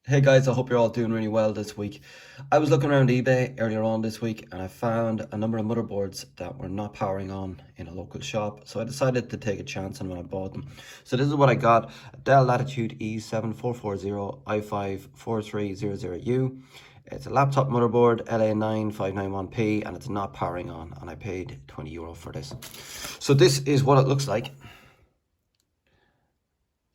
Hey guys, I hope you're all doing really well this week. I was looking around eBay earlier on this week and I found a number of motherboards that were not powering on in a local shop. So I decided to take a chance on when I bought them. So this is what I got: a Dell Latitude E7440 i5-4300U. It's a laptop motherboard, LA9591P, and it's not powering on, and I paid €20 for this. So this is what it looks like.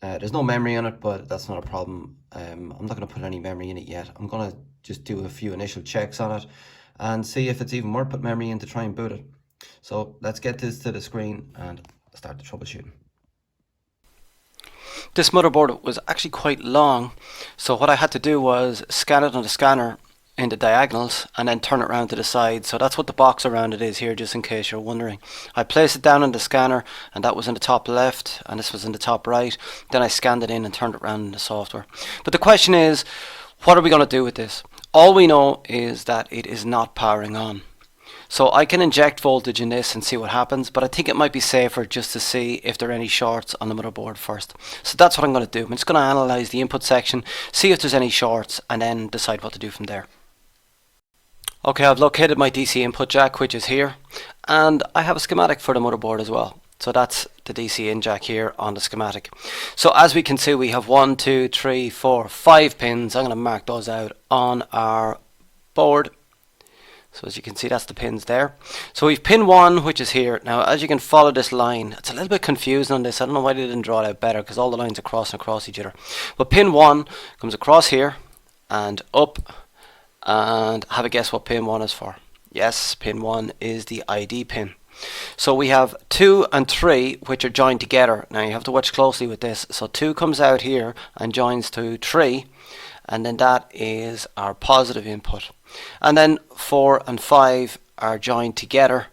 There's no memory on it, but that's not a problem. I'm not going to put any memory in it yet. I'm going to just do a few initial checks on it and see if it's even worth putting memory in to try and boot it. So let's get this to the screen and start the troubleshooting. This motherboard was actually quite long, so what I had to do was scan it on the scanner in the diagonals and then turn it around to the side. So that's what the box around it is here, just in case you're wondering. I placed it down on the scanner and that was in the top left and this was in the top right. Then I scanned it in and turned it around in the software. But the question is, what are we going to do with this? All we know is that it is not powering on. So I can inject voltage in this and see what happens, but I think it might be safer just to see if there are any shorts on the motherboard first. So that's what I'm going to do. I'm just going to analyze the input section, see if there's any shorts, and then decide what to do from there. Okay, I've located my DC input jack, which is here, and I have a schematic for the motherboard as well. So that's the DC in jack here on the schematic. So as we can see, we have 1, 2, 3, 4, 5 pins. I'm going to mark those out on our board. So as you can see, that's the pins there. So we've pin 1, which is here. Now as you can follow this line, it's a little bit confusing on this. I don't know why they didn't draw it out better, because all the lines are crossing across each other. But pin 1 comes across here and up, and have a guess what pin 1 is for. Yes, pin 1 is the ID pin. So we have 2 and 3, which are joined together. Now you have to watch closely with this. So 2 comes out here and joins to 3, and then that is our positive input. And then 4 and 5 are joined together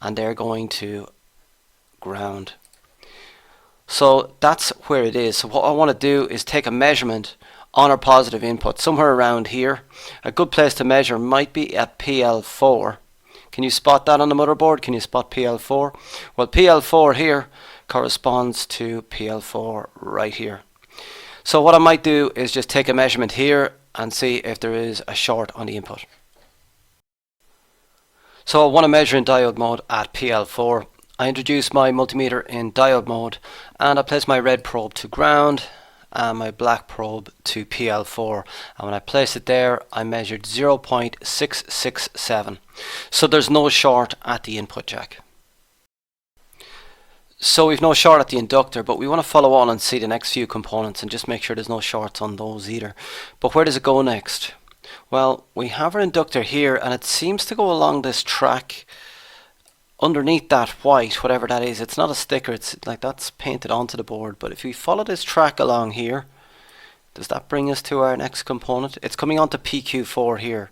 and they're going to ground. So that's where it is. So what I want to do is take a measurement on our positive input somewhere around here. A good place to measure might be at PL4. Can you spot that on the motherboard? Can you spot PL4? Well, PL4 here corresponds to PL4 right here. So what I might do is just take a measurement here and see if there is a short on the input. So I want to measure in diode mode at PL4. I introduce my multimeter in diode mode and I place my red probe to ground and my black probe to PL4, and when I place it there I measured 0.667. so there's no short at the input jack. So we've no short at the inductor, but we want to follow on and see the next few components and just make sure there's no shorts on those either. But where does it go next? Well, we have our inductor here and it seems to go along this track underneath that white, whatever that is. It's not a sticker, it's like that's painted onto the board. But if we follow this track along here, does that bring us to our next component? It's coming onto PQ4 here.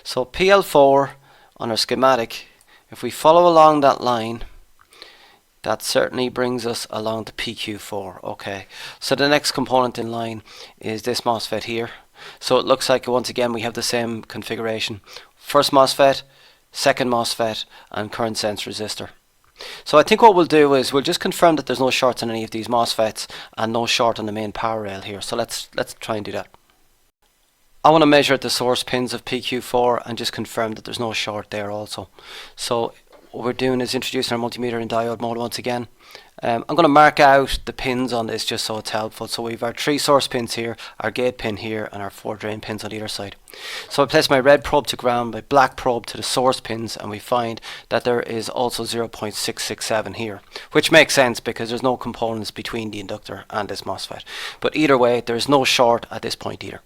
So PL4 on our schematic, if we follow along that line, that certainly brings us along to PQ4. Okay, so the next component in line is this MOSFET here. So it looks like once again we have the same configuration. First MOSFET, second MOSFET, and current sense resistor. So I think what we'll do is we'll just confirm that there's no shorts on any of these MOSFETs and no short on the main power rail here. So let's try and do that. I want to measure at the source pins of PQ4 and just confirm that there's no short there also. So what we're doing is introducing our multimeter in diode mode once again. I'm going to mark out the pins on this just so it's helpful. So we've our 3 source pins here, our gate pin here, and our 4 drain pins on either side. So I place my red probe to ground, my black probe to the source pins, and we find that there is also 0.667 here, which makes sense because there's no components between the inductor and this MOSFET. But either way, there's no short at this point either.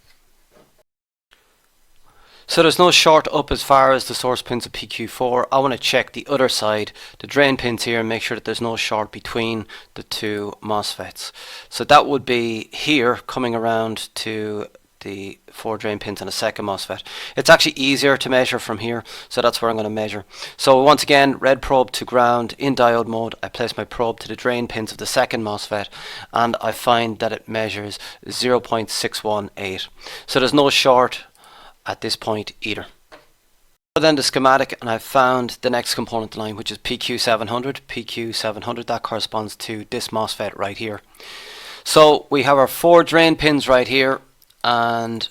So there's no short up as far as the source pins of PQ4. I want to check the other side, the drain pins here, and make sure that there's no short between the 2 MOSFETs. So that would be here coming around to the 4 drain pins on a second MOSFET. It's actually easier to measure from here, so that's where I'm going to measure. So once again, red probe to ground in diode mode. I place my probe to the drain pins of the second MOSFET and I find that it measures 0.618. So there's no short at this point either. Then the schematic, and I've found the next component line, which is PQ700. PQ700, that corresponds to this MOSFET right here. So we have our 4 drain pins right here and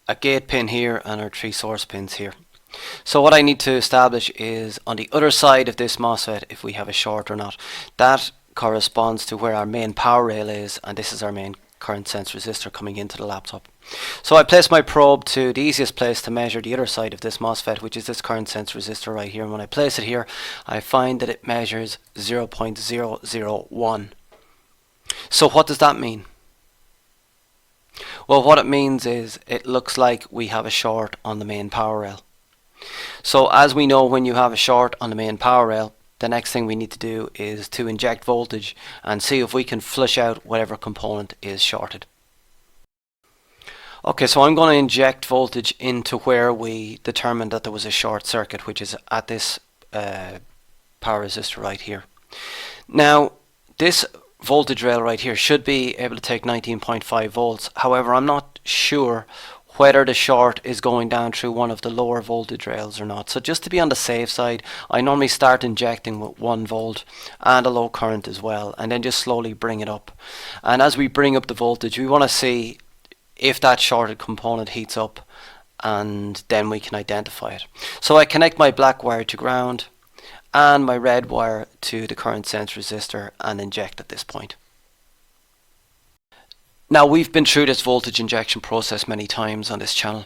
a gate pin here and our 3 source pins here. So what I need to establish is on the other side of this MOSFET if we have a short or not. That corresponds to where our main power rail is, and this is our main current sense resistor coming into the laptop. So I place my probe to the easiest place to measure the other side of this MOSFET, which is this current sense resistor right here, and when I place it here I find that it measures 0.001. So what does that mean? Well, what it means is it looks like we have a short on the main power rail. So as we know, when you have a short on the main power rail, the next thing we need to do is to inject voltage and see if we can flush out whatever component is shorted. Okay, so I'm going to inject voltage into where we determined that there was a short circuit, which is at this power resistor right here. Now, this voltage rail right here should be able to take 19.5 volts. However, I'm not sure whether the short is going down through one of the lower voltage rails or not. So just to be on the safe side, I normally start injecting with 1 volt and a low current as well, and then just slowly bring it up. And as we bring up the voltage, we want to see if that shorted component heats up, and then we can identify it. So I connect my black wire to ground and my red wire to the current sense resistor and inject at this point. Now, we've been through this voltage injection process many times on this channel.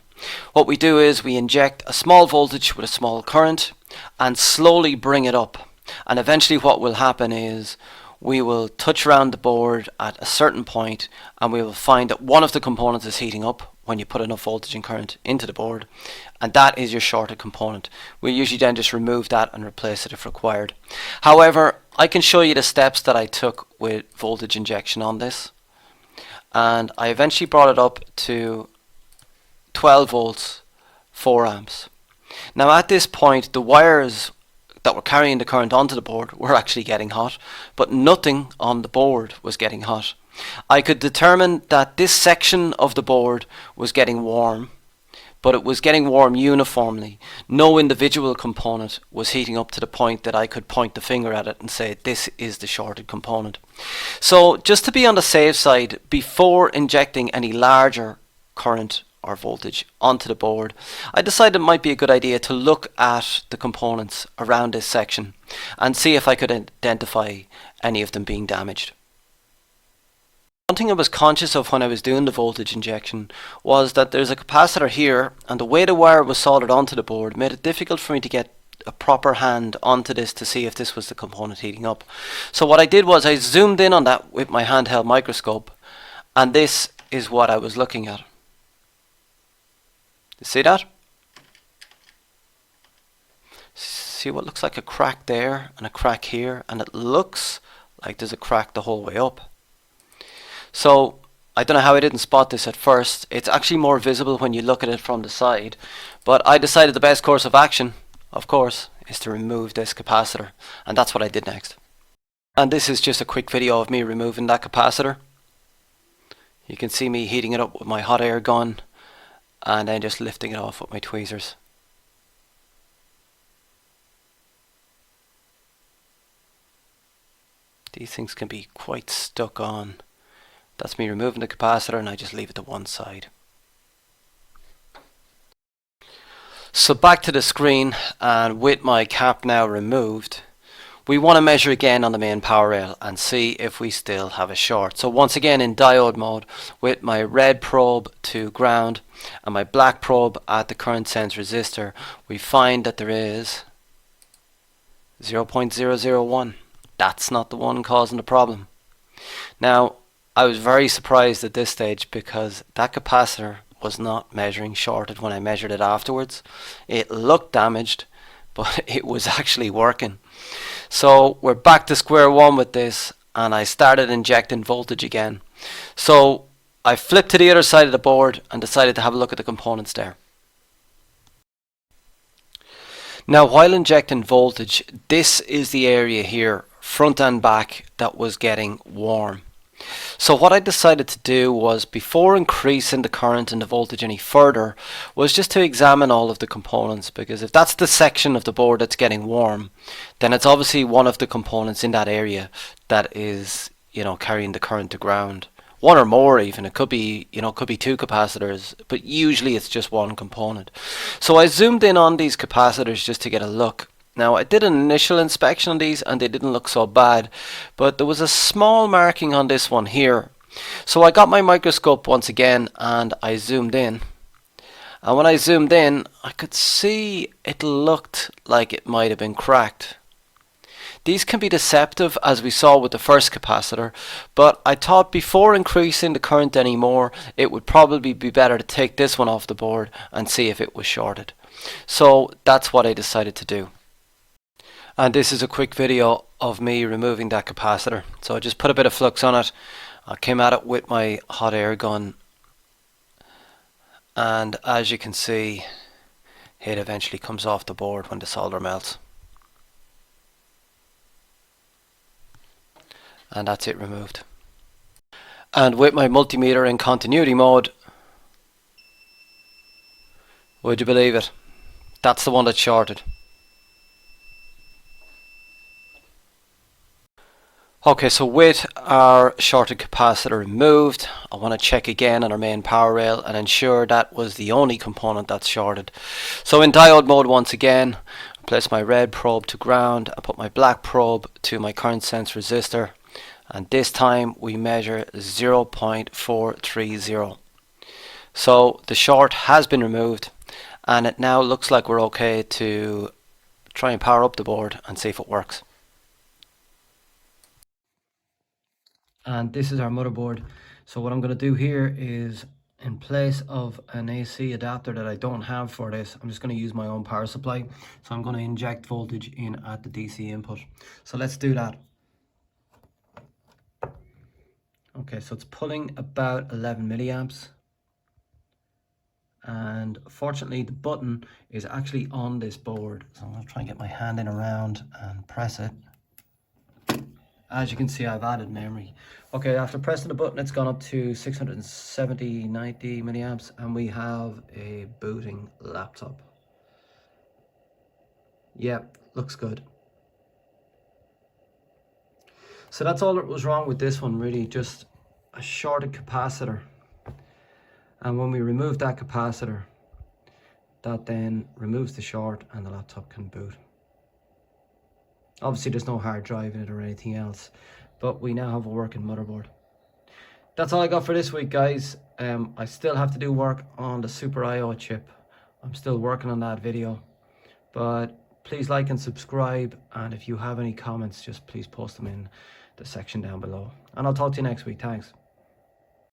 What we do is we inject a small voltage with a small current and slowly bring it up, and eventually what will happen is we will touch around the board at a certain point and we will find that one of the components is heating up when you put enough voltage and current into the board, and that is your shorted component. We usually then just remove that and replace it if required. However, I can show you the steps that I took with voltage injection on this, and I eventually brought it up to 12 volts, 4 amps. Now at this point, the wires that were carrying the current onto the board were actually getting hot, but nothing on the board was getting hot. I could determine that this section of the board was getting warm, but it was getting warm uniformly. No individual component was heating up to the point that I could point the finger at it and say this is the shorted component. So just to be on the safe side, before injecting any larger current or voltage onto the board, I decided it might be a good idea to look at the components around this section and see if I could identify any of them being damaged. One thing I was conscious of when I was doing the voltage injection was that there's a capacitor here, and the way the wire was soldered onto the board made it difficult for me to get a proper hand onto this to see if this was the component heating up. So what I did was I zoomed in on that with my handheld microscope, and this is what I was looking at. You see that? See what looks like a crack there and a crack here, and it looks like there's a crack the whole way up. So I don't know how I didn't spot this at first. It's actually more visible when you look at it from the side, but I decided the best course of action, of course, is to remove this capacitor, and that's what I did next. And this is just a quick video of me removing that capacitor. You can see me heating it up with my hot air gun and then just lifting it off with my tweezers. These things can be quite stuck on. That's me removing the capacitor, and I just leave it to one side. So back to the screen, and with my cap now removed, we want to measure again on the main power rail and see if we still have a short. So once again in diode mode, with my red probe to ground and my black probe at the current sense resistor, we find that there is 0.001. That's not the one causing the problem. Now, I was very surprised at this stage because that capacitor was not measuring shorted when I measured it afterwards. It looked damaged, but it was actually working. So we're back to square one with this, and I started injecting voltage again. So I flipped to the other side of the board and decided to have a look at the components there. Now, while injecting voltage, this is the area here, front and back, that was getting warm. So what I decided to do was, before increasing the current and the voltage any further, was just to examine all of the components, because if that's the section of the board that's getting warm, then it's obviously one of the components in that area that is, carrying the current to ground one or more even. It could be, you know, it could be two capacitors, but usually it's just one component. So I zoomed in on these capacitors just to get a look. Now I did an initial inspection on these and they didn't look so bad, but there was a small marking on this one here. So I got my microscope once again and I zoomed in. And when I zoomed in, I could see it looked like it might have been cracked. These can be deceptive, as we saw with the first capacitor, but I thought before increasing the current anymore, it would probably be better to take this one off the board and see if it was shorted. So that's what I decided to do. And this is a quick video of me removing that capacitor. So I just put a bit of flux on it. I came at it with my hot air gun, and as you can see, it eventually comes off the board when the solder melts. And that's it removed. And with my multimeter in continuity mode, would you believe it? That's the one that's shorted. Okay, so with our shorted capacitor removed, I want to check again on our main power rail and ensure that was the only component that's shorted. So in diode mode once again, I place my red probe to ground, I put my black probe to my current sense resistor, and this time we measure 0.430. So the short has been removed and it now looks like we're okay to try and power up the board and see if it works. And this is our motherboard. So what I'm going to do here is, in place of an AC adapter that I don't have for this, I'm just going to use my own power supply. So I'm going to inject voltage in at the DC input. So let's do that. Okay, so it's pulling about 11 milliamps. And fortunately the button is actually on this board. So I'm going to try and get my hand in around and press it. As you can see, I've added memory. Okay, after pressing the button, it's gone up to 670, 90 milliamps, and we have a booting laptop. Yep, looks good. So that's all that was wrong with this one, really, just a shorted capacitor. And when we remove that capacitor, that then removes the short and the laptop can boot. Obviously there's no hard drive in it or anything else, but we now have a working motherboard. That's all I got for this week, guys. I still have to do work on the Super I/O chip. I'm still working on that video, but please like and subscribe, and if you have any comments, just please post them in the section down below, and I'll talk to you next week. Thanks.